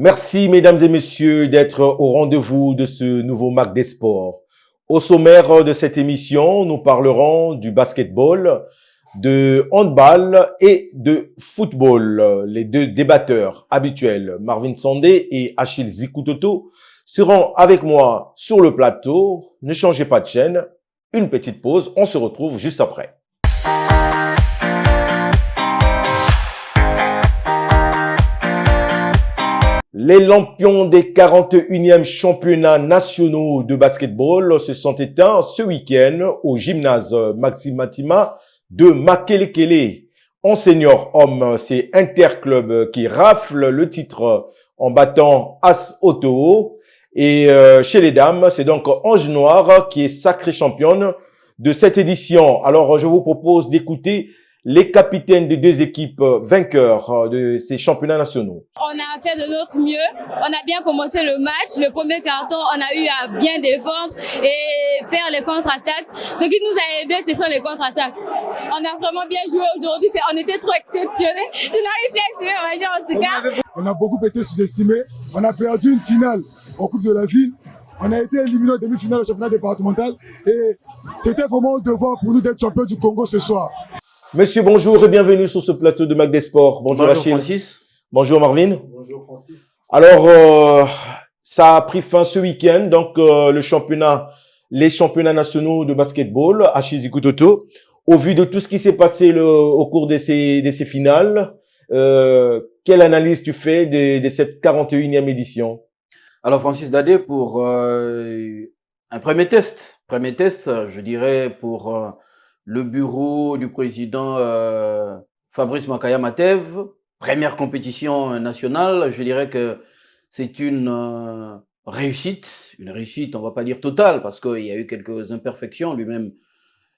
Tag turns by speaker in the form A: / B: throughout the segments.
A: Merci, mesdames et messieurs, d'être au rendez-vous de ce nouveau Mac des Sports. Au sommaire de cette émission, nous parlerons du basketball, de handball et de football. Les deux débatteurs habituels, Marvin Sandé et Achille Zikutoto, seront avec moi sur le plateau. Ne changez pas de chaîne. Une petite pause. On se retrouve juste après. Les lampions des 41e championnats nationaux de basketball se sont éteints ce week-end au gymnase Maxime Matima de Makelekele. En senior homme, c'est Interclub qui rafle le titre en battant As Otoo. Et chez les dames, c'est donc Ange Noir qui est sacrée championne de cette édition. Alors, je vous propose d'écouter les capitaines des deux équipes vainqueurs de ces championnats nationaux.
B: On a fait de notre mieux. On a bien commencé le match. Le premier carton, on a eu à bien défendre et faire les contre-attaques. Ce qui nous a aidé, ce sont les contre-attaques. On a vraiment bien joué aujourd'hui. On était trop exceptionnels. Je n'arrive plus à exprimer ma joie en tout cas.
C: On a beaucoup été sous-estimés. On a perdu une finale en Coupe de la Ville. On a été éliminé en demi-finale au championnat départemental. Et c'était vraiment un devoir pour nous d'être champions du Congo ce soir.
A: Monsieur, bonjour et bienvenue sur ce plateau de Mac des Sports. Bonjour Achille.
D: Francis.
A: Bonjour Marvin.
D: Bonjour Francis.
A: Alors, ça a pris fin ce week-end, donc les championnats nationaux de basketball, Achille Zikutoto. Au vu de tout ce qui s'est passé au cours de ces finales, quelle analyse tu fais de cette 41e édition?
D: Alors Francis Dadé, pour un premier test, je dirais pour le bureau du président Fabrice Makaya Matev, première compétition nationale, je dirais que c'est une réussite, on va pas dire totale, parce qu'il y a eu quelques imperfections, lui-même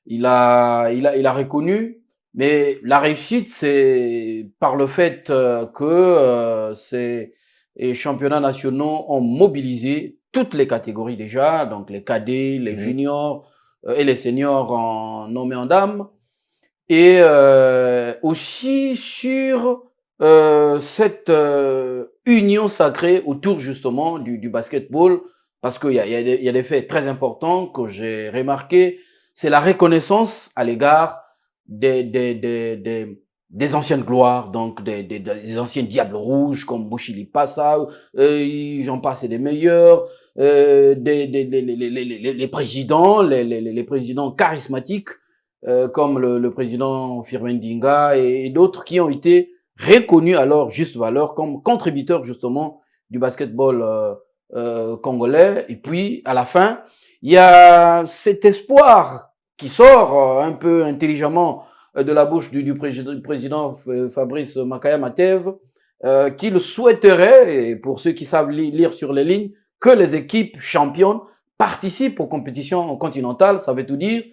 D: il a reconnu, mais la réussite c'est par le fait que ces championnats nationaux ont mobilisé toutes les catégories déjà, donc les cadets, les juniors, et les seniors en hommes et en dames, et aussi sur cette union sacrée autour justement du basketball, parce qu'il y a des faits très importants que j'ai remarqué, c'est la reconnaissance à l'égard des anciennes gloires, donc des anciens diables rouges comme Bushili Passa, j'en passe et des meilleurs, les présidents, les présidents charismatiques, comme le président Firmin Dinga et d'autres qui ont été reconnus à leur juste valeur comme contributeurs justement du basketball congolais. Et puis, à la fin, il y a cet espoir qui sort un peu intelligemment de la bouche du président Fabrice Makaya Matev, qu'il souhaiterait, et pour ceux qui savent lire sur les lignes, que les équipes championnes participent aux compétitions continentales. Ça veut tout dire.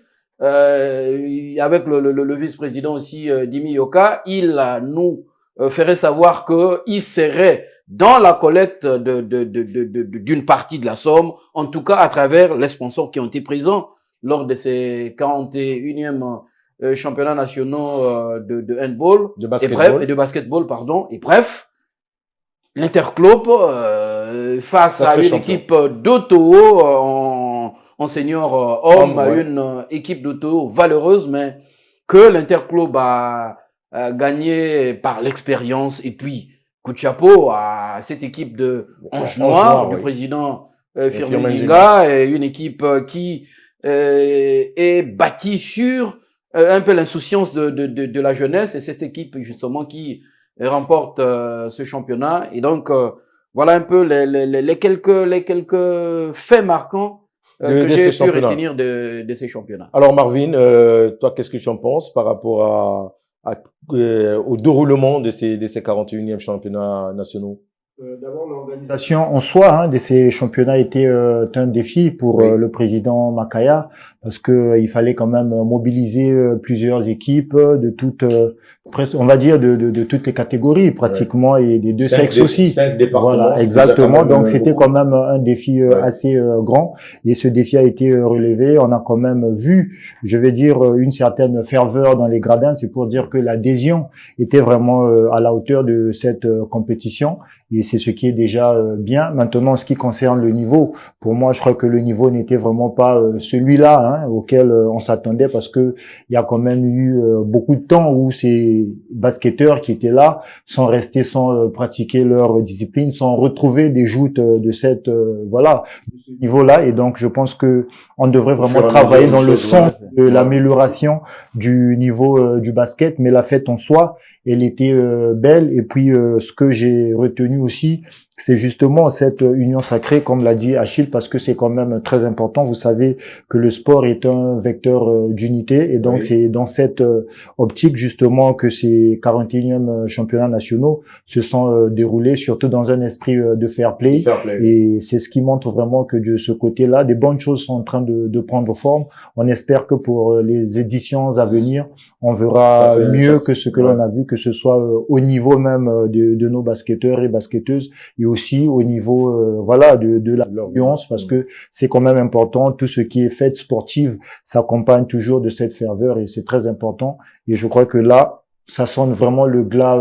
D: Avec le vice-président aussi, Dimi Yoka, il nous ferait savoir qu'il serait dans la collecte d'une partie de la somme, en tout cas à travers les sponsors qui ont été présents lors de ces 41e championnats nationaux de handball et de basketball, pardon. Et bref, l'Interclub face à une équipe d'Otoo en senior homme, une équipe d'Otoo valeureuse, mais que l'Interclub a gagné par l'expérience. Et puis, coup de chapeau à cette équipe de Ange Noir, du président Firmin Dinga, et une équipe qui est bâtie sur un peu l'insouciance de la jeunesse, et c'est cette équipe justement qui remporte ce championnat. Et donc voilà un peu les quelques faits marquants que j'ai pu retenir de ces championnats.
A: Alors Marvin, toi qu'est-ce que tu en penses par rapport au déroulement de ces 41e championnats nationaux?
E: D'abord, l'organisation en soi de ces championnats était un défi pour le président Makaya, parce que il fallait quand même mobiliser plusieurs équipes de toutes, presque, on va dire de toutes les catégories pratiquement, et des deux sexes aussi.
A: 5 départements.
E: Voilà, exactement. Donc c'était quand même un défi assez grand, et ce défi a été relevé. On a quand même vu, je vais dire, une certaine ferveur dans les gradins. C'est pour dire que l'adhésion était vraiment à la hauteur de cette compétition. et c'est ce qui est déjà bien. Maintenant, en ce qui concerne le niveau, pour moi, je crois que le niveau n'était vraiment pas celui-là auquel on s'attendait, parce que il y a quand même eu beaucoup de temps où ces basketteurs qui étaient là sont restés sans pratiquer leur discipline, sans retrouver des joutes de cette de ce niveau-là. Et donc, je pense que on devrait vraiment travailler dans le sens de l'amélioration du niveau du basket, mais la fête en soi, elle était belle. Et puis, ce que j'ai retenu aussi, c'est justement cette union sacrée, comme l'a dit Achille, parce que c'est quand même très important. Vous savez que le sport est un vecteur d'unité, et donc c'est dans cette optique justement que ces 41e championnats nationaux se sont déroulés, surtout dans un esprit de fair play. Et c'est ce qui montre vraiment que de ce côté-là, des bonnes choses sont en train de prendre forme. On espère que pour les éditions à venir, on verra mieux que ce que l'on a vu, que ce soit au niveau même de nos basketteurs et basketteuses, et aussi au niveau de la violence, parce que c'est quand même important. Tout ce qui est fête sportive s'accompagne toujours de cette ferveur, et c'est très important. Et je crois que là, ça sonne vraiment le glas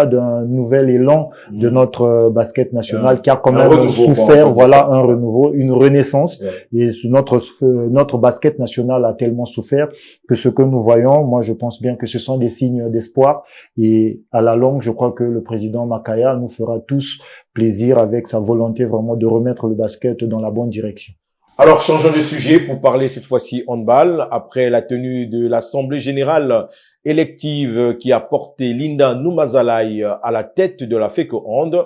E: d'un nouvel élan de notre basket national, qui a quand même souffert un renouveau, une renaissance. Et notre basket national a tellement souffert que ce que nous voyons, moi je pense bien que ce sont des signes d'espoir, et à la longue je crois que le président Makaya nous fera tous plaisir avec sa volonté vraiment de remettre le basket dans la bonne direction.
A: Alors, changeons de sujet pour parler cette fois-ci handball. Après la tenue de l'Assemblée générale élective qui a porté Linda Noumazalaï à la tête de la FECO Hand,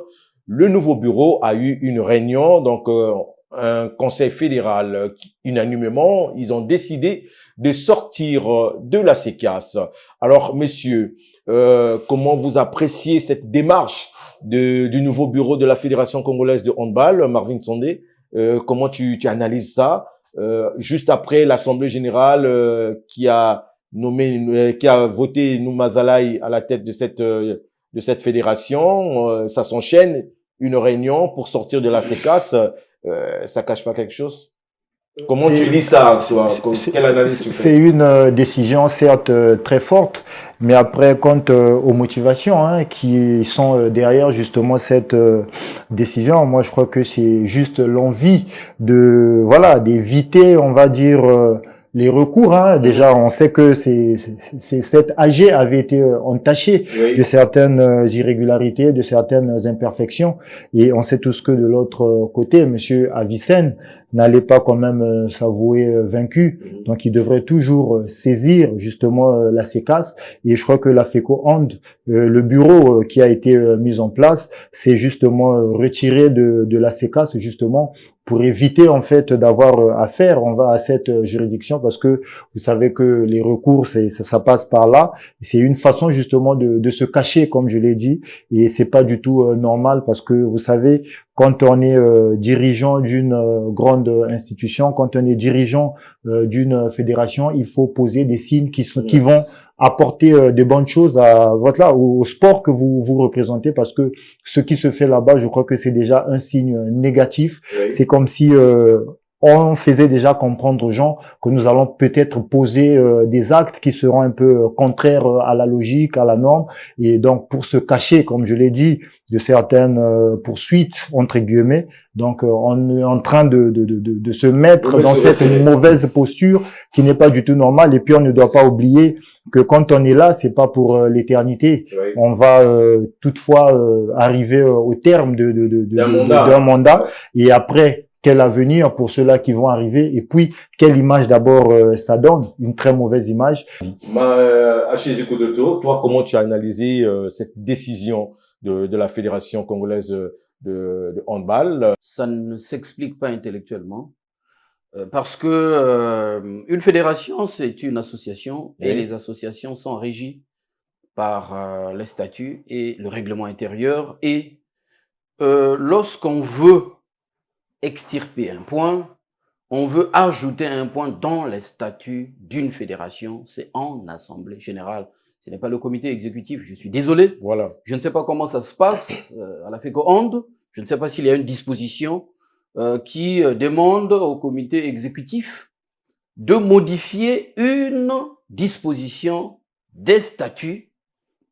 A: le nouveau bureau a eu une réunion, donc un conseil fédéral. Unanimement, ils ont décidé de sortir de la CECAS. Alors, messieurs, comment vous appréciez cette démarche du nouveau bureau de la Fédération congolaise de handball, Marvin Sondé? Comment tu analyses ça juste après l'Assemblée générale qui a voté Noumazalaï à la tête de cette fédération, ça s'enchaîne, une réunion pour sortir de la CECAS, ça cache pas quelque chose? Comment tu lis ça, toi? Quelle analyse tu fais?
E: C'est une décision certes très forte, mais après, quant aux motivations qui sont derrière justement cette décision, moi je crois que c'est juste l'envie d'éviter, on va dire, les recours. Déjà, on sait que cette AG avait été entachée de certaines irrégularités, de certaines imperfections, et on sait tous que de l'autre côté, Monsieur Avicenne n'allait pas quand même s'avouer vaincu. Donc, il devrait toujours saisir justement la CECAS. Et je crois que la FECO Hand, le bureau qui a été mis en place, c'est justement retiré de la CECAS justement pour éviter en fait d'avoir affaire à cette juridiction, parce que vous savez que les recours ça passe par là. C'est une façon justement de se cacher, comme je l'ai dit, et c'est pas du tout normal, parce que vous savez, quand on est dirigeant d'une grande institution, quand on est dirigeant d'une fédération, il faut poser des signes qui vont apporter des bonnes choses au sport que vous représentez, parce que ce qui se fait là-bas, je crois que c'est déjà un signe négatif. C'est comme si on faisait déjà comprendre aux gens que nous allons peut-être poser des actes qui seront un peu contraires à la logique, à la norme, et donc pour se cacher, comme je l'ai dit, de certaines poursuites entre guillemets. Donc on est en train de se mettre dans cette mauvaise posture qui n'est pas du tout normale. Et puis on ne doit pas oublier que quand on est là, c'est pas pour l'éternité. On va toutefois arriver au terme d'un mandat, et après, quel avenir pour ceux-là qui vont arriver, et puis quelle image d'abord ça donne, une très mauvaise image.
A: Achille Zikodoto, toi, comment tu as analysé cette décision de la Fédération congolaise de handball?
D: Ça ne s'explique pas intellectuellement, parce que une fédération, c'est une association, et les associations sont régies par les statuts et le règlement intérieur, et lorsqu'on veut extirper un point, on veut ajouter un point dans les statuts d'une fédération, c'est en assemblée générale. Ce n'est pas le comité exécutif, je suis désolé.
A: Voilà.
D: Je ne sais pas comment ça se passe à la FECO Hand. Je ne sais pas s'il y a une disposition qui demande au comité exécutif de modifier une disposition des statuts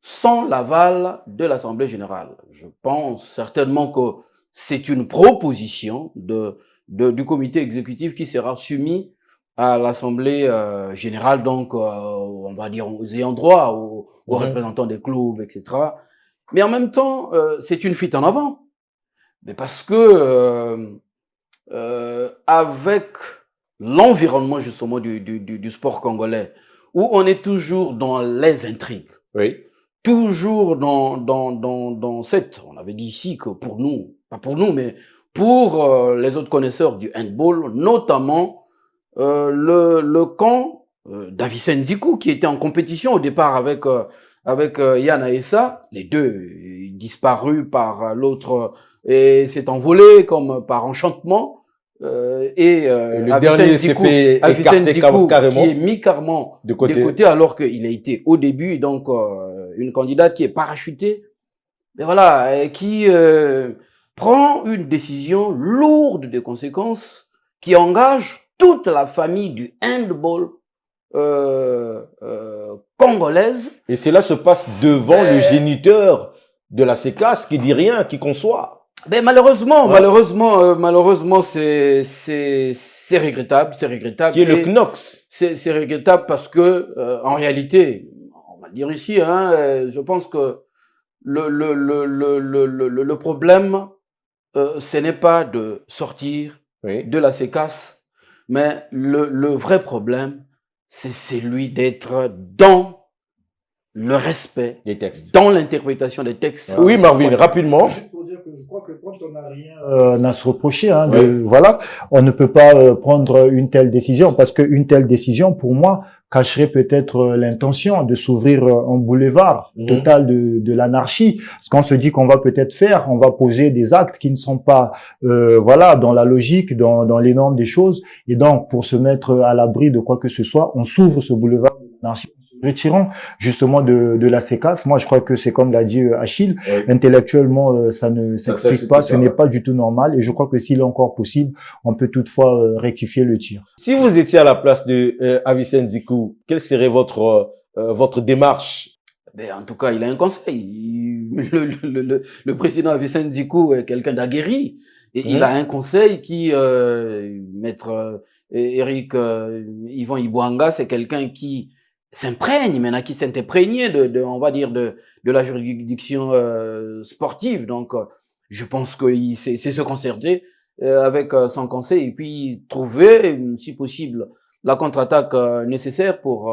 D: sans l'aval de l'Assemblée générale. Je pense certainement que c'est une proposition du comité exécutif qui sera soumis à l'Assemblée générale, donc on va dire aux ayants droit, aux représentants des clubs, etc. Mais en même temps, c'est une fuite en avant. Mais parce que avec l'environnement justement du sport congolais, où on est toujours dans les intrigues,
A: Oui.
D: toujours dans cette, on avait dit ici que pour nous, pas pour nous, mais pour les autres connaisseurs du handball, notamment le camp d'Avicen Zikou, qui était en compétition au départ avec Yann Aessa, les deux disparus par l'autre et s'est envolé comme par enchantement.
A: Le dernier s'est fait écarter carrément,
D: qui est mis carrément de côté alors qu'il a été au début, donc une candidate qui est parachutée, mais voilà, qui prend une décision lourde de conséquences qui engage toute la famille du handball congolaise.
A: Et cela se passe devant le géniteur de la CECAS qui dit rien, qui conçoit.
D: Ben malheureusement, malheureusement, c'est regrettable, c'est regrettable.
A: Qui est le CNOX.
D: C'est regrettable parce que, en réalité, on va le dire ici, je pense que le problème, ce n'est pas de sortir de la CECAS, mais le vrai problème, c'est celui d'être dans le respect
A: des textes,
D: dans l'interprétation des textes.
A: Oui, Marvin, rapidement.
E: Je crois que quand on n'a rien à se reprocher, voilà, on ne peut pas prendre une telle décision parce qu'une telle décision, pour moi, cacherait peut-être l'intention de s'ouvrir un boulevard total de l'anarchie. Ce qu'on se dit qu'on va peut-être faire, on va poser des actes qui ne sont pas, voilà, dans la logique, dans les normes des choses. Et donc, pour se mettre à l'abri de quoi que ce soit, on s'ouvre ce boulevard de l'anarchie. Retirons justement de la CECAS. Moi, je crois que c'est comme l'a dit Achille, intellectuellement, ça ne s'explique pas, ce n'est pas du tout normal. Et je crois que s'il est encore possible, on peut toutefois rectifier le tir.
A: Si vous étiez à la place de Avicen Zikou, quelle serait votre démarche?
D: Ben, en tout cas, il a un conseil. Le président Avicen Zikou est quelqu'un d'aguerri. Et il a un conseil qui, maître Eric Yvan Ibouanga, c'est quelqu'un qui s'imprègne maintenant, qui s'est imprégné on va dire de la juridiction sportive. Donc je pense qu'il sait se concerter avec son conseil et puis trouver si possible la contre-attaque nécessaire pour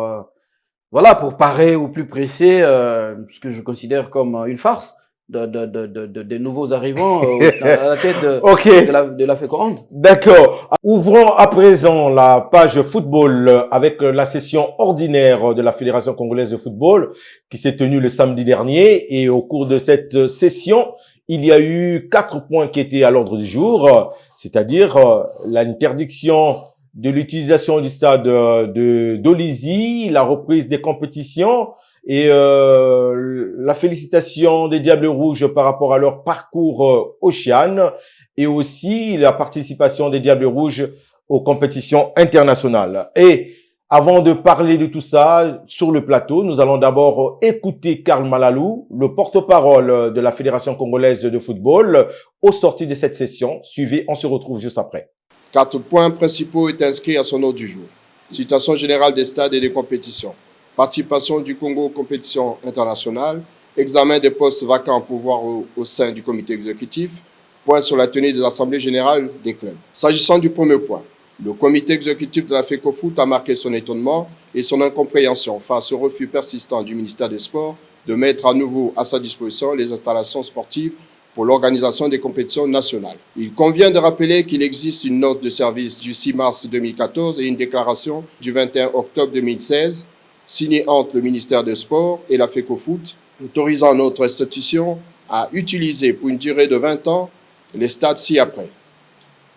D: voilà, pour parer au plus pressé ce que je considère comme une farce de nouveaux arrivants à la tête de la FECOHAND.
A: D'accord. Ouvrons à présent la page football avec la session ordinaire de la Fédération congolaise de football qui s'est tenue le samedi dernier. Et au cours de cette session, il y a eu 4 points qui étaient à l'ordre du jour, c'est-à-dire l'interdiction de l'utilisation du stade de d'Olizy, la reprise des compétitions et la félicitation des Diables Rouges par rapport à leur parcours Ocean et aussi la participation des Diables Rouges aux compétitions internationales. Et avant de parler de tout ça sur le plateau, nous allons d'abord écouter Karl Malalou, le porte-parole de la Fédération congolaise de football, aux sorties de cette session. Suivez, on se retrouve juste après.
F: 4 points principaux est inscrit à son ordre du jour. Situation générale des stades et des compétitions. Participation du Congo aux compétitions internationales, examen des postes vacants au pouvoir au sein du comité exécutif, point sur la tenue des assemblées générales des clubs. S'agissant du premier point, le comité exécutif de la FECOFOOT a marqué son étonnement et son incompréhension face au refus persistant du ministère des Sports de mettre à nouveau à sa disposition les installations sportives pour l'organisation des compétitions nationales. Il convient de rappeler qu'il existe une note de service du 6 mars 2014 et une déclaration du 21 octobre 2016 signée entre le ministère des Sports et la FECOFOOT, autorisant notre institution à utiliser pour une durée de 20 ans les stades ci-après.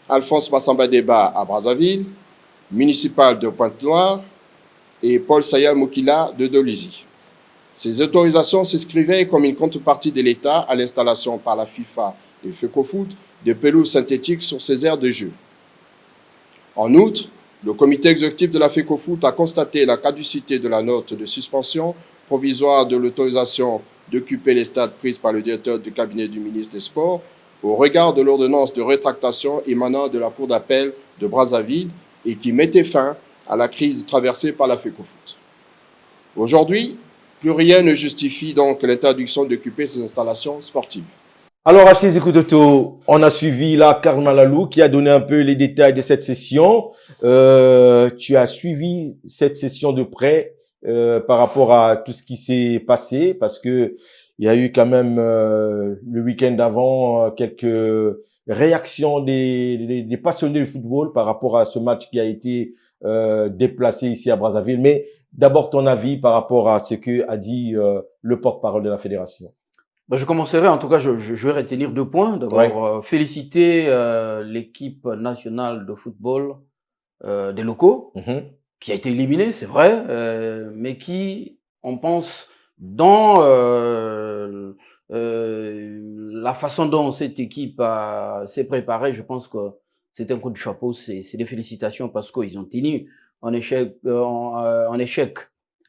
F: Alphonse Massamba Deba à Brazzaville, municipal de Pointe-Noire et Paul Sayal Moukila de Dolizy. Ces autorisations s'inscrivaient comme une contrepartie de l'État à l'installation par la FIFA et FECOFOOT de pelouses synthétiques sur ces aires de jeu. En outre, le comité exécutif de la FECOFOOT a constaté la caducité de la note de suspension provisoire de l'autorisation d'occuper les stades prise par le directeur du cabinet du ministre des Sports, au regard de l'ordonnance de rétractation émanant de la Cour d'appel de Brazzaville et qui mettait fin à la crise traversée par la FECOFOOT. Aujourd'hui, plus rien ne justifie donc l'interdiction d'occuper ces installations sportives.
A: Alors, Achille Zikototo, on a suivi là Karl Lalou qui a donné un peu les détails de cette session. Tu as suivi cette session de près par rapport à tout ce qui s'est passé parce que il y a eu quand même le week-end d'avant quelques réactions des passionnés de football par rapport à ce match qui a été déplacé ici à Brazzaville. Mais d'abord, ton avis par rapport à ce que a dit le porte-parole de la fédération.
D: Ben, je commencerai, en tout cas, je vais retenir 2 points. D'abord, féliciter l'équipe nationale de football des locaux, qui a été éliminée, c'est vrai, mais qui, on pense, dans la façon dont cette équipe s'est préparée, je pense que c'est un coup de chapeau, c'est des félicitations parce qu'ils ont tenu en échec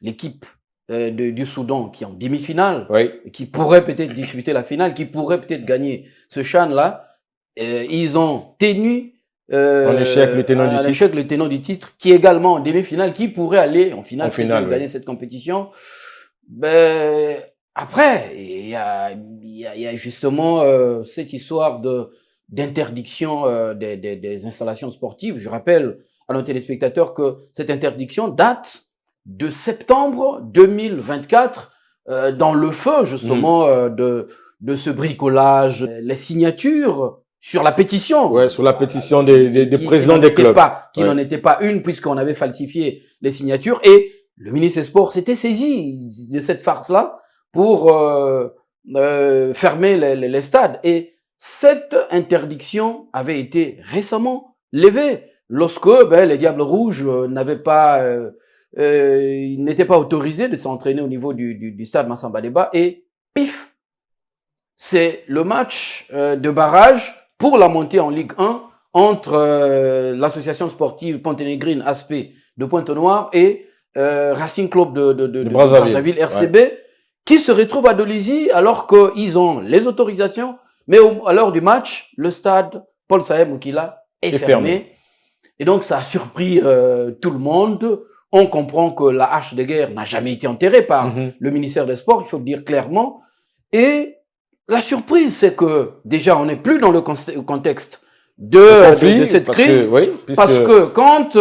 D: l'équipe du Soudan qui est en demi-finale, qui pourrait peut-être disputer la finale, qui pourrait peut-être gagner ce CHAN-là. Ils ont tenu
A: en échec le
D: tenant du titre, qui est également en demi-finale, qui pourrait aller en finale, gagner cette compétition. Ben, après, il y a justement cette histoire d'interdiction des installations sportives. Je rappelle à nos téléspectateurs que cette interdiction date de septembre 2024, dans le feu justement de ce bricolage, les signatures sur la pétition.
A: Ouais, sur la pétition des présidents des clubs.
D: Qui n'en était pas une puisqu'on avait falsifié les signatures et le ministre des Sports s'était saisi de cette farce-là pour fermer les stades. Et cette interdiction avait été récemment levée lorsque les Diables Rouges n'avaient pas ils n'étaient pas autorisés de s'entraîner au niveau du stade Massamba Déba et pif, c'est le match de barrage pour la montée en Ligue 1 entre l'association sportive Ponténégrine Aspect de Pointe-Noire et Racing Club de Brazzaville RCB, qui se retrouve à Dolisie alors qu'ils ont les autorisations, mais à l'heure du match, le stade Paul Sahem Moukila est fermé. Et donc ça a surpris tout le monde. On comprend que la hache de guerre n'a jamais été enterrée par le ministère des Sports, il faut le dire clairement. Et la surprise, c'est que déjà, on n'est plus dans le contexte de cette crise. Parce que quand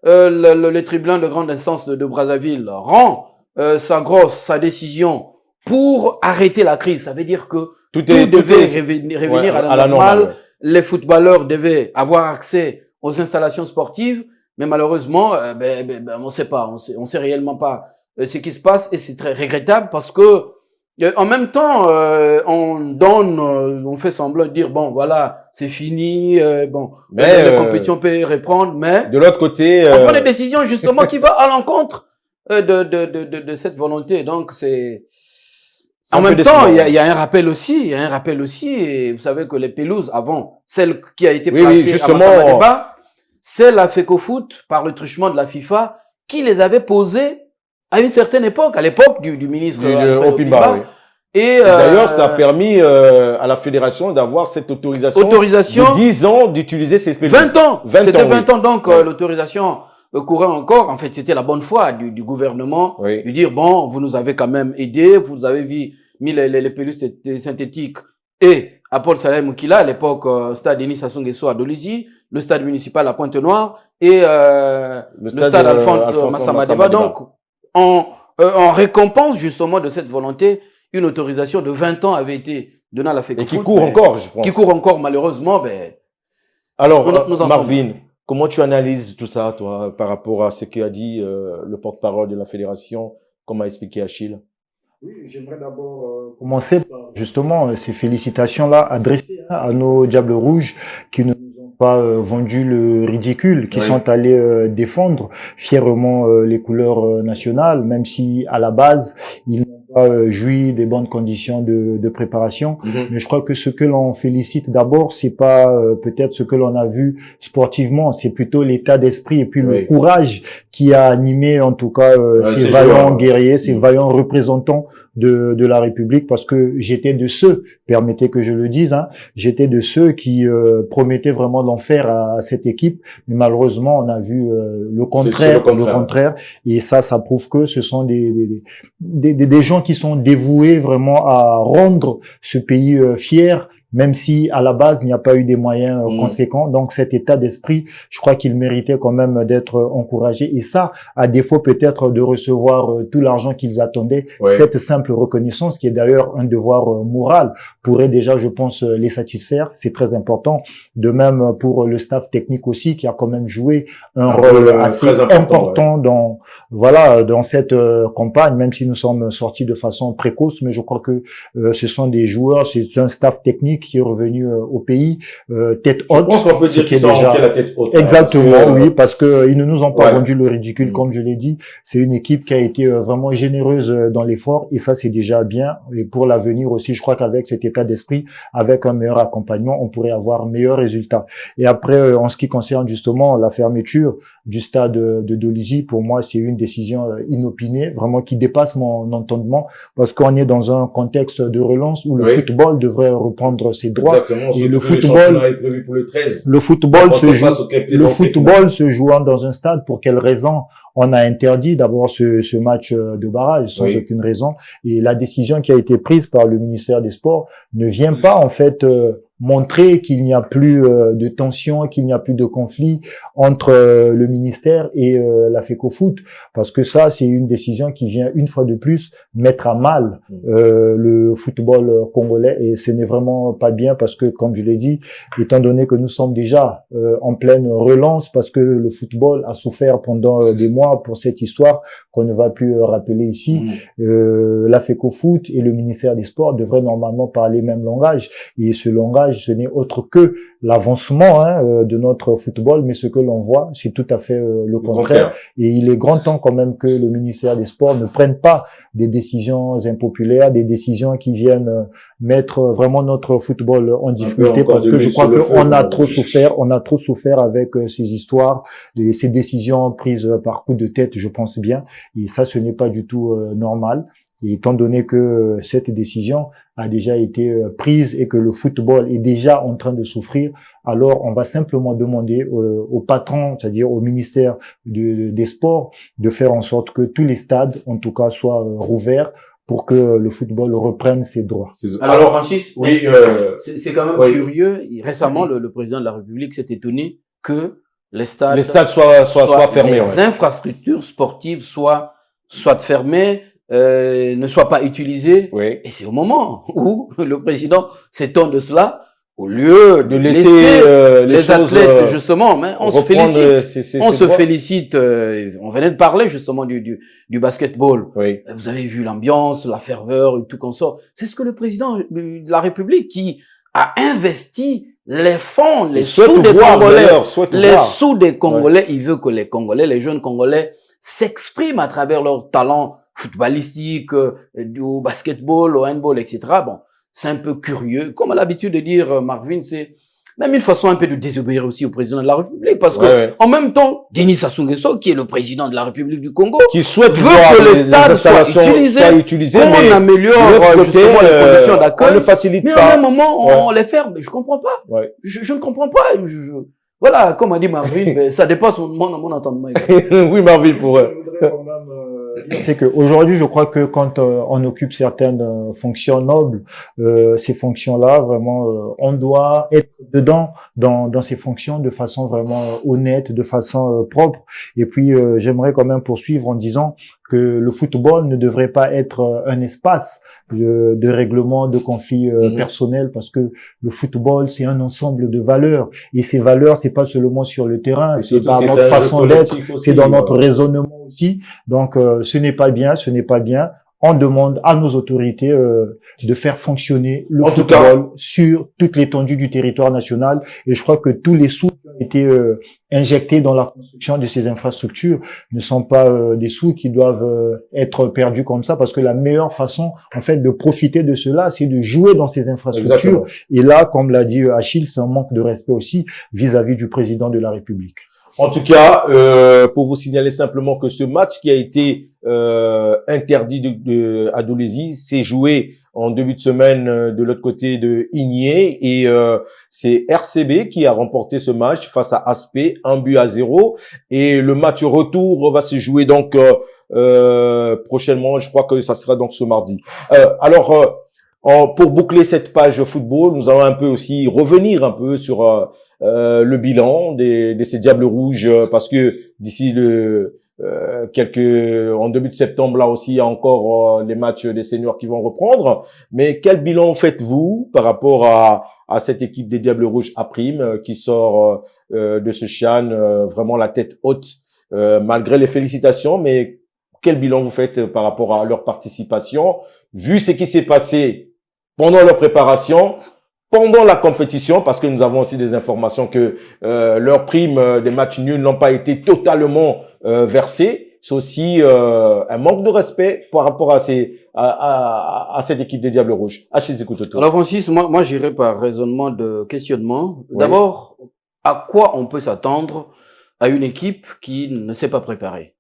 D: le tribunal de grande instance de Brazzaville rend sa décision pour arrêter la crise, ça veut dire que tout devait revenir à la normale. Les footballeurs devaient avoir accès aux installations sportives. Mais malheureusement, on sait pas, on sait réellement pas ce qui se passe et c'est très regrettable parce que en même temps, on fait semblant de dire bon voilà, c'est fini, la compétition peut reprendre, mais
A: de l'autre côté,
D: on prend des décisions justement qui vont à l'encontre de cette volonté. Donc c'est en même temps, il y a un rappel aussi, et vous savez que les pelouses avant, celle qui a été placée à Massamba Déba, c'est la FECOFOOT, par le truchement de la FIFA, qui les avait posées à une certaine époque, à l'époque du ministre
A: Opimba. Et d'ailleurs, ça a permis à la fédération d'avoir cette autorisation de 10 ans d'utiliser ces pelouses.
D: 20 ans. C'était 20 ans, donc l'autorisation courait encore. En fait, c'était la bonne foi du gouvernement de dire, bon, vous nous avez quand même aidé, vous avez mis les pelouses synthétiques et à Paul Sahem Moukila, à l'époque, stade Denis Sassou Nguesso à Dolisie, le stade municipal à Pointe-Noire et le stade Alphonse Massamba Déba. Donc, en récompense justement de cette volonté, une autorisation de 20 ans avait été donnée à la FECOFOOT.
A: Et qui court encore, je pense.
D: Qui court encore, malheureusement.
A: Alors, Marvin, comment tu analyses tout ça, toi, par rapport à ce qu'a dit le porte-parole de la fédération, comme a expliqué Achille?
E: Oui, j'aimerais d'abord commencer par justement ces félicitations-là adressées à nos Diables Rouges qui ne nous ont pas vendu le ridicule, qui sont allés défendre fièrement les couleurs nationales, même si à la base ils n'ont joui des bonnes conditions de préparation. Mais je crois que ce que l'on félicite d'abord, c'est pas peut-être ce que l'on a vu sportivement, c'est plutôt l'état d'esprit et puis le courage qui a animé en tout cas ces vaillants guerriers, ces vaillants représentants de la République, parce que j'étais de ceux, permettez que je le dise, hein, j'étais de ceux qui promettaient vraiment l'enfer à cette équipe, mais malheureusement on a vu le contraire, et ça prouve que ce sont des gens qui sont dévoués vraiment à rendre ce pays fier, même si à la base il n'y a pas eu des moyens conséquents. Donc cet état d'esprit, je crois qu'il méritait quand même d'être encouragé, et ça, à défaut peut-être de recevoir tout l'argent qu'ils attendaient, cette simple reconnaissance, qui est d'ailleurs un devoir moral, pourrait déjà, je pense, les satisfaire. C'est très important. De même pour le staff technique aussi, qui a quand même joué un rôle assez important dans cette campagne, même si nous sommes sortis de façon précoce, mais je crois que ce sont des joueurs, c'est un staff technique qui est revenu au pays tête haute.
A: Je pense qu'on peut dire qu'ils sont rentrés la tête haute.
E: Exactement, oui, parce que ils ne nous ont pas rendu le ridicule, comme je l'ai dit. C'est une équipe qui a été vraiment généreuse dans l'effort, et ça c'est déjà bien. Et pour l'avenir aussi, je crois qu'avec cet état d'esprit, avec un meilleur accompagnement, on pourrait avoir meilleurs résultats. Et après, en ce qui concerne justement la fermeture du stade de Dolisie, pour moi c'est une décision inopinée, vraiment qui dépasse mon entendement, parce qu'on est dans un contexte de relance où le football devrait reprendre ses droits.
A: Exactement,
E: et le football
A: est prévu pour le 13.
E: Le football se jouant dans un stade, pour quelle raison on a interdit d'abord ce match de barrage sans aucune raison, et la décision qui a été prise par le ministère des Sports ne vient pas en fait montrer qu'il n'y a plus de tension, qu'il n'y a plus de conflit entre le ministère et la FECOFOOT, parce que ça c'est une décision qui vient une fois de plus mettre à mal le football congolais, et ce n'est vraiment pas bien, parce que comme je l'ai dit, étant donné que nous sommes déjà en pleine relance, parce que le football a souffert pendant des mois pour cette histoire qu'on ne va plus rappeler ici, la FECOFOOT et le ministère des Sports devraient normalement parler le même langage, et ce langage, ce n'est autre que l'avancement de notre football, mais ce que l'on voit, c'est tout à fait le contraire. Et il est grand temps quand même que le ministère des Sports ne prenne pas des décisions impopulaires, des décisions qui viennent mettre vraiment notre football en difficulté, parce que je crois qu'on a trop souffert avec ces histoires et ces décisions prises par coup de tête, je pense bien, et ça, ce n'est pas du tout normal. Et étant donné que cette décision a déjà été prise et que le football est déjà en train de souffrir, alors on va simplement demander au patron, c'est-à-dire au ministère des Sports, de faire en sorte que tous les stades, en tout cas, soient rouverts pour que le football reprenne ses droits.
D: Alors Francis, c'est quand même curieux. Récemment, le président de la République s'est étonné que les stades soient fermés. Les infrastructures sportives soient fermées, ne soient pas utilisées. Et c'est au moment où le président s'étonne de cela, au lieu de laisser les athlètes justement, mais on se félicite. On venait de parler justement du basketball. Vous avez vu l'ambiance, la ferveur et tout consort. C'est ce que le président de la République, qui a investi les fonds, les sous des Congolais, il veut que les Congolais, les jeunes Congolais, s'expriment à travers leur talent footballistique, au basketball, au handball, etc. Bon, c'est un peu curieux. Comme à l'habitude de dire Marvin, c'est même une façon un peu de désobéir aussi au président de la République, parce que en même temps, Denis Sassou Nguesso, qui est le président de la République du Congo,
A: qui souhaite
D: veut que les stades soient utilisés, qu'on améliore justement les conditions d'accueil,
A: on ne facilite
D: mais
A: pas.
D: à un moment, on les ferme. Je comprends pas. Je ne comprends pas. Voilà, comme a dit Marvin, ben, ça dépasse mon entendement.
A: Oui, Marvin, pour
E: c'est que aujourd'hui, je crois que quand on occupe certaines fonctions nobles, ces fonctions-là, vraiment, on doit être dedans dans ces fonctions de façon vraiment honnête, de façon propre. Et puis, j'aimerais quand même poursuivre en disant que le football ne devrait pas être un espace de règlement de conflits personnels, parce que le football, c'est un ensemble de valeurs, et ces valeurs, c'est pas seulement sur le terrain, c'est dans notre façon d'être, c'est dans notre raisonnement aussi. Donc ce n'est pas bien, on demande à nos autorités de faire fonctionner le
A: En tout
E: football sur toute l'étendue du territoire national. Et je crois que tous les sous qui ont été injectés dans la construction de ces infrastructures ne sont pas des sous qui doivent être perdus comme ça, parce que la meilleure façon, en fait, de profiter de cela, c'est de jouer dans ces infrastructures.
A: Exactement.
E: Et là, comme l'a dit Achille, c'est un manque de respect aussi vis-à-vis du président de la République.
A: En tout cas, pour vous signaler simplement que ce match qui a été interdit à Dolezi s'est joué en début de semaine de l'autre côté de Igné, et c'est RCB qui a remporté ce match face à Aspé, 1-0, et le match retour va se jouer donc prochainement. Je crois que ça sera donc ce mardi. Pour boucler cette page football, nous allons un peu aussi revenir un peu sur le bilan de ces Diables Rouges, parce que d'ici en début de septembre, là aussi, il y a encore les matchs des seniors qui vont reprendre. Mais quel bilan faites-vous par rapport à cette équipe des Diables Rouges à prime qui sort de ce CHAN vraiment la tête haute, malgré les félicitations, mais quel bilan vous faites par rapport à leur participation, vu ce qui s'est passé pendant leur préparation, pendant la compétition, parce que nous avons aussi des informations que leurs primes des matchs nuls n'ont pas été totalement versées. C'est aussi un manque de respect par rapport à cette équipe des Diables Rouges. Achille Zekutoto.
D: Alors Francis, moi j'irai par raisonnement de questionnement.
A: Oui.
D: D'abord, à quoi on peut s'attendre à une équipe qui ne s'est pas préparée?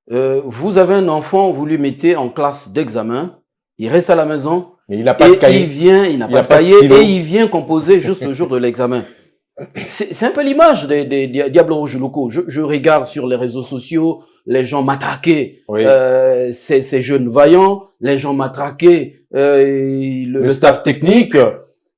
D: Vous avez un enfant, vous lui mettez en classe d'examen, il reste à la maison,
A: Mais il n'a pas de cahier.
D: il n'a pas de cahier, et il vient composer juste le jour de l'examen. C'est un peu l'image des Diables Rouges locaux. Je regarde sur les réseaux sociaux, les gens matraqués,
A: Oui.
D: ces jeunes vaillants, les gens matraqués, le staff technique.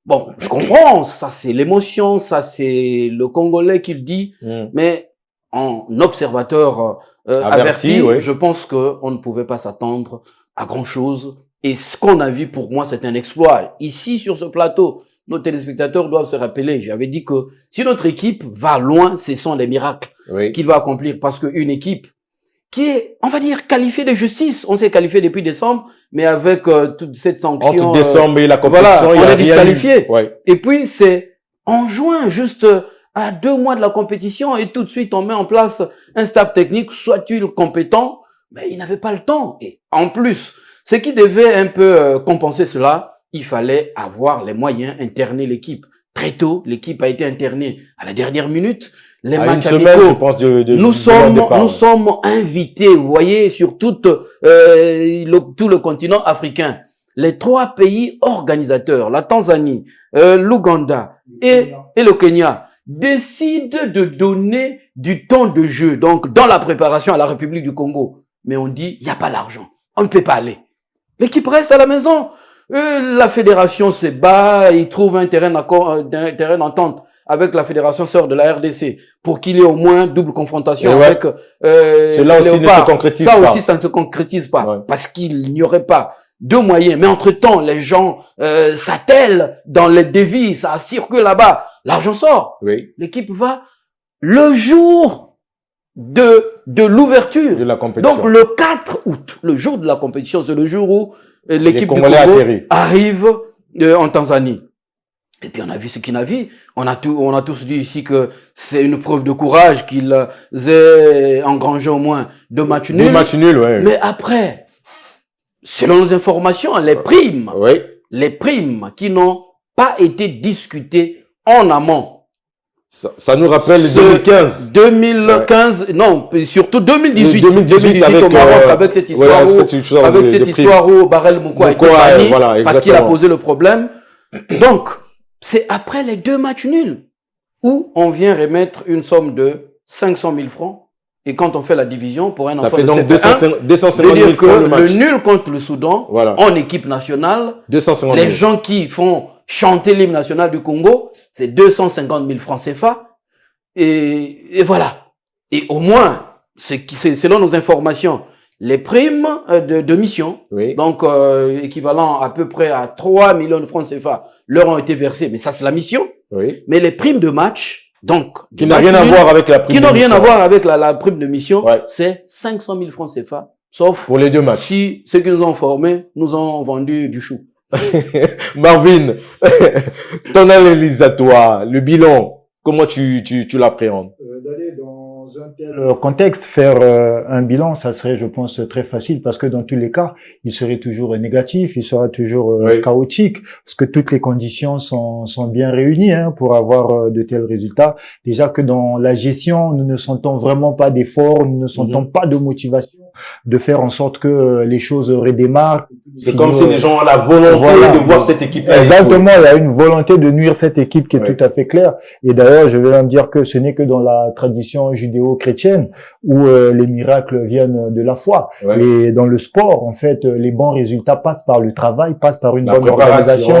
D: Bon, je comprends, ça c'est l'émotion, ça c'est le Congolais qui le dit, mais en observateur averti,
A: oui.
D: je pense qu'on ne pouvait pas s'attendre à grand-chose. Et ce qu'on a vu, pour moi, c'est un exploit. Ici, sur ce plateau, nos téléspectateurs doivent se rappeler, j'avais dit que si notre équipe va loin, ce sont les miracles qu'il va accomplir. Parce qu'une équipe qui est, on va dire, qualifiée de justice, on s'est qualifié depuis décembre, mais avec toute cette sanction...
A: Entre décembre et la compétition,
D: voilà,
A: il y a
D: on est
A: rien
D: disqualifié.
A: eu. Ouais.
D: Et puis, c'est en juin, juste à 2 mois de la compétition, et tout de suite, on met en place un staff technique, soit-il compétent, mais il n'avait pas le temps. Et en plus, ce qui devait un peu compenser cela, il fallait avoir les moyens, interner l'équipe. Très tôt, l'équipe a été internée à la dernière minute. Les matchs
A: une semaine,
D: amicaux,
A: je pense,
D: nous sommes invités, vous voyez, sur tout le continent africain. Les 3 pays organisateurs, la Tanzanie, l'Ouganda et le Kenya, décident de donner du temps de jeu, donc dans la préparation à la République du Congo. Mais on dit, il n'y a pas l'argent, on ne peut pas aller. L'équipe reste à la maison. La fédération se bat, il trouve un terrain d'entente avec la fédération sœur de la RDC pour qu'il y ait au moins double confrontation avec
A: cela aussi ne se concrétise pas.
D: Ça aussi, ça ne se concrétise pas parce qu'il n'y aurait pas de moyens. Mais entre-temps, les gens s'attellent dans les devis, ça circule là-bas. L'argent sort.
A: Oui.
D: L'équipe va le jour de l'ouverture
A: de la compétition.
D: Donc le 4 août, le jour de la compétition, c'est le jour où l'équipe du Congo arrive en Tanzanie. Et puis on a vu ce qu'il a vu. On a tous dit ici que c'est une preuve de courage qu'ils aient engrangé au moins 2 matchs nuls.
A: 2 matchs nuls, ouais.
D: Mais après, selon nos informations, les primes qui n'ont pas été discutées en amont.
A: Ça nous rappelle 2015.
D: 2015, non, surtout 2018.
A: 2018
D: avec, au Maroc, avec cette histoire où Barel Mouko a été banni parce qu'il a posé le problème. Donc, c'est après les 2 matchs nuls où on vient remettre une somme de 500 000 francs. Et quand on fait la division pour un enfant de
A: 250 000 francs le match.
D: Le nul contre le Soudan, en équipe nationale,
A: 250 000.
D: Les gens qui font chanter l'hymne national du Congo, c'est 250 000 francs CFA. Et voilà. Et au moins, selon nos informations, les primes de mission, donc équivalent à peu près à 3 millions de francs CFA, leur ont été versés. Mais ça, c'est la mission. Mais les primes de match, donc
A: qui n'a rien à voir avec la prime de mission.
D: Qui n'ont rien à voir avec la prime de mission, c'est 500 000 francs CFA Sauf
A: Pour les deux matchs.
D: si ceux qui nous ont formés nous ont vendu du chou.
A: Marvin, ton analyse à toi, le bilan, comment tu l'appréhendes?
E: D'aller dans un tel contexte, faire un bilan, ça serait, je pense, très facile parce que dans tous les cas, il serait toujours négatif, il sera toujours chaotique parce que toutes les conditions sont bien réunies pour avoir de tels résultats. Déjà que dans la gestion, nous ne sentons vraiment pas d'effort, nous ne sentons pas de motivation de faire en sorte que les choses redémarrent.
A: C'est comme si les gens ont la volonté de voir cette équipe-là.
E: Exactement, il y a une volonté de nuire cette équipe qui est tout à fait claire. Et d'ailleurs, je vais même dire que ce n'est que dans la tradition judéo-chrétienne où les miracles viennent de la foi. Et dans le sport, en fait, les bons résultats passent par le travail, passent par une bonne organisation.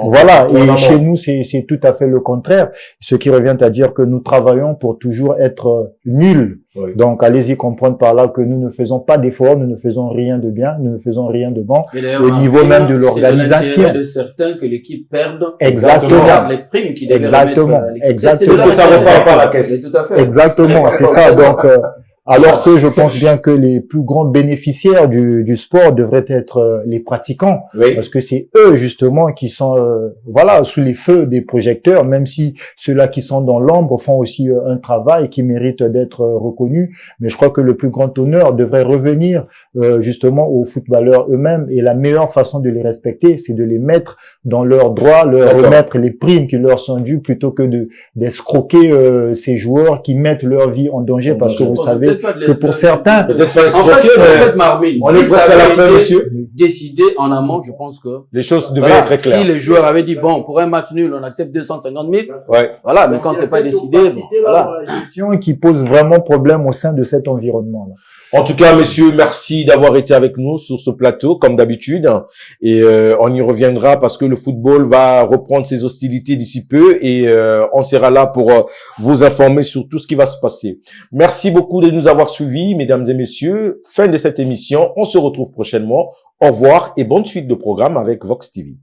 E: Voilà. Et chez nous, c'est tout à fait le contraire. Ce qui revient à dire que nous travaillons pour toujours être nuls. Donc, allez-y comprendre par là que nous ne faisons pas d'efforts, nous ne faisons rien de bien, nous ne faisons rien de bon. Au niveau même de l'organisation.
D: C'est de certains que l'équipe perde.
E: Exactement.
D: Les primes qui devaient
E: Exactement.
D: Exactement.
A: Parce que ça repart par la caisse.
D: Tout à fait.
E: Exactement. C'est ça. Donc, alors que je pense bien que les plus grands bénéficiaires du sport devraient être les pratiquants, parce que c'est eux justement qui sont voilà sous les feux des projecteurs, même si ceux-là qui sont dans l'ombre font aussi un travail qui mérite d'être reconnu. Mais je crois que le plus grand honneur devrait revenir justement aux footballeurs eux-mêmes, et la meilleure façon de les respecter, c'est de les mettre dans leurs droits, leur remettre les primes qui leur sont dues, plutôt que d'escroquer ces joueurs qui mettent leur vie en danger, parce que vous savez que pour certains,
A: peut-être pas
D: en fait, Marvin,
A: on est presque à la fin, monsieur.
D: Décidé en amont, je pense que
A: les choses devaient être très claires.
D: Si les joueurs avaient dit bon, pour un match nul, on accepte 250 000. Voilà, mais quand c'est pas décidé, voilà.
E: La gestion qui pose vraiment problème au sein de cet environnement-là.
A: En tout cas, messieurs, merci d'avoir été avec nous sur ce plateau, comme d'habitude. Et on y reviendra parce que le football va reprendre ses hostilités d'ici peu, et on sera là pour vous informer sur tout ce qui va se passer. Merci beaucoup de nous avoir suivis, mesdames et messieurs. Fin de cette émission. On se retrouve prochainement. Au revoir et bonne suite de programme avec Vox TV.